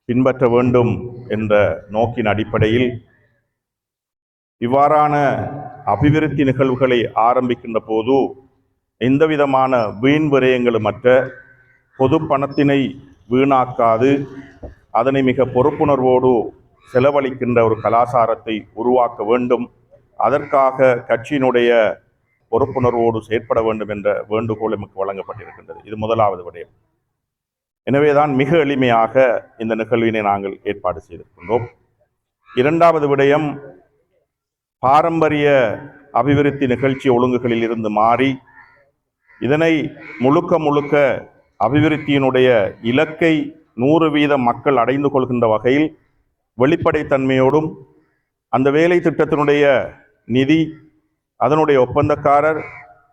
பின்பற்ற வேண்டும் என்ற நோக்கின் அடிப்படையில் இவ்வாறான அபிவிருத்தி நிகழ்வுகளை ஆரம்பிக்கின்ற போது எந்தவிதமான வீண் விரயங்களுமற்ற பொது பணத்தினை வீணாக்காது அதனை மிக பொறுப்புணர்வோடு செலவழிக்கின்ற ஒரு கலாச்சாரத்தை உருவாக்க வேண்டும். அதற்காக கட்சியினுடைய பொறுப்புணர்வோடு செயற்பட வேண்டும் என்ற வேண்டுகோள் நமக்கு வழங்கப்பட்டிருக்கின்றது. இது முதலாவது விடயம். எனவேதான் மிக எளிமையாக இந்த நிகழ்வினை நாங்கள் ஏற்பாடு செய்திருக்கின்றோம். இரண்டாவது விடயம், பாரம்பரிய அபிவிருத்தி நிகழ்ச்சி ஒழுங்குகளில் இருந்து மாறி இதனை முழுக்க அபிவிருத்தியினுடைய இலக்கை 100% மக்கள் அடைந்து கொள்கின்ற வகையில் வெளிப்படைத்தன்மையோடும் அந்த வேலை திட்டத்தினுடைய நிதி, அதனுடைய ஒப்பந்தக்காரர்,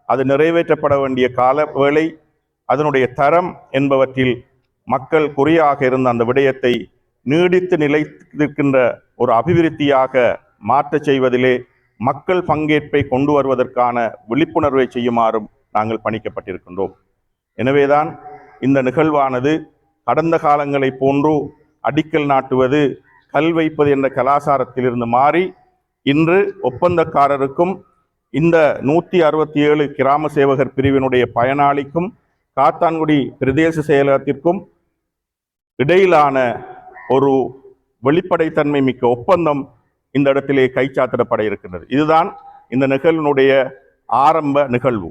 அது நிறைவேற்றப்பட வேண்டிய கால வேளை, அதனுடைய தரம் என்பவற்றில் மக்கள் குறியாக இருந்த அந்த விடயத்தை நீடித்து நிலைத்திருக்கின்ற ஒரு அபிவிருத்தியாக மாற்றச் செய்வதிலே மக்கள் பங்கேற்பை கொண்டு வருவதற்கான விழிப்புணர்வை செய்யுமாறும் நாங்கள் பணிக்கப்பட்டிருக்கின்றோம். எனவேதான் இந்த நிகழ்வானது கடந்த காலங்களை போன்று அடிக்கல் நாட்டுவது, கல் வைப்பது என்ற கலாச்சாரத்திலிருந்து மாறி இன்று ஒப்பந்தக்காரருக்கும் இந்த 167 கிராம சேவகர் பிரிவினுடைய பயனாளிக்கும் காத்தான்குடி பிரதேச செயலகத்திற்கும் இடையிலான ஒரு வெளிப்படைத்தன்மை மிக்க ஒப்பந்தம் இந்த இடத்திலே கைச்சாத்திடப்பட இருக்கின்றது. இதுதான் இந்த நிகழ்வினுடைய ஆரம்ப நிகழ்வு.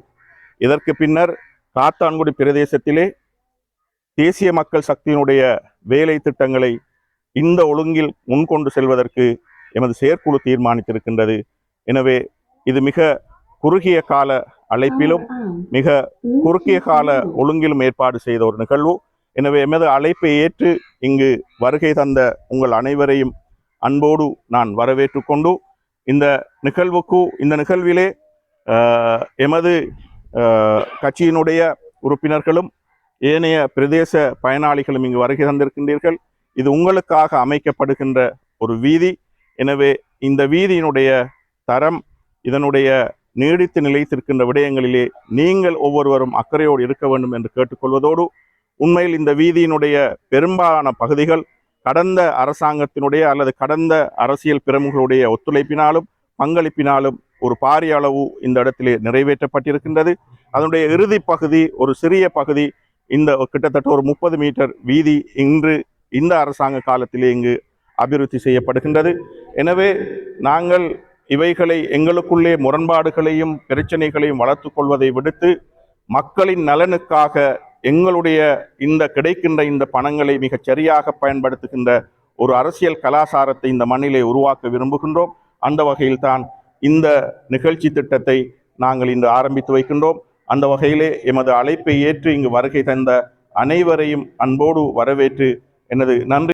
இதற்கு பின்னர் காத்தான்குடி பிரதேசத்திலே தேசிய மக்கள் சக்தியினுடைய வேலை திட்டங்களை இந்த ஒழுங்கில் முன்கொண்டு செல்வதற்கு எமது செயற்குழு தீர்மானித்திருக்கின்றது. எனவே இது மிக குறுகிய கால அழைப்பிலும் மிக குறுகிய கால ஒழுங்கிலும் ஏற்பாடு செய்த ஒரு நிகழ்வு. எனவே எமது அழைப்பை ஏற்று இங்கு வருகை தந்த உங்கள் அனைவரையும் அன்போடு நான் வரவேற்று கொண்டு இந்த நிகழ்விலே எமது கட்சியினுடைய உறுப்பினர்களும் ஏனைய பிரதேச பயனாளிகளும் இங்கு வருகை தந்திருக்கின்றீர்கள். இது உங்களுக்காக அமைக்கப்படுகின்ற ஒரு வீதி. எனவே இந்த வீதியினுடைய தரம், இதனுடைய நீடித்து நிலைத்திருக்கின்ற விடயங்களிலே நீங்கள் ஒவ்வொருவரும் அக்கறையோடு இருக்க வேண்டும் என்று கேட்டுக்கொள்வதோடு, உண்மையில் இந்த வீதியினுடைய பெரும்பாலான பகுதிகள் கடந்த அரசாங்கத்தினுடைய அல்லது கடந்த அரசியல் பிரமுகர்களுடைய ஒத்துழைப்பினாலும் பங்களிப்பினாலும் ஒரு பாரிய அளவு இந்த இடத்திலே நிறைவேற்றப்பட்டிருக்கின்றது. அதனுடைய இறுதி பகுதி, ஒரு சிறிய பகுதி, இந்த கிட்டத்தட்ட ஒரு 30 மீட்டர் வீதி இன்று இந்த அரசாங்க காலத்திலே இங்கு அபிவிருத்தி செய்யப்படுகின்றது. எனவே நாங்கள் இவைகளை எங்களுக்குள்ளே முரண்பாடுகளையும் பிரச்சனைகளையும் வளர்த்து கொள்வதை விடுத்து மக்களின் நலனுக்காக எங்களுடைய இந்த கிடைக்கின்ற இந்த பணங்களை மிகச் சரியாக பயன்படுத்துகின்ற ஒரு அரசியல் கலாச்சாரத்தை இந்த மண்ணிலே உருவாக்க விரும்புகின்றோம். அந்த வகையில்தான் இந்த நிகழ்ச்சி திட்டத்தை நாங்கள் இன்று ஆரம்பித்து வைக்கின்றோம். அந்த வகையிலே எமது அழைப்பை ஏற்று இங்கு வருகை தந்த அனைவரையும் அன்போடு வரவேற்று எனது நன்றி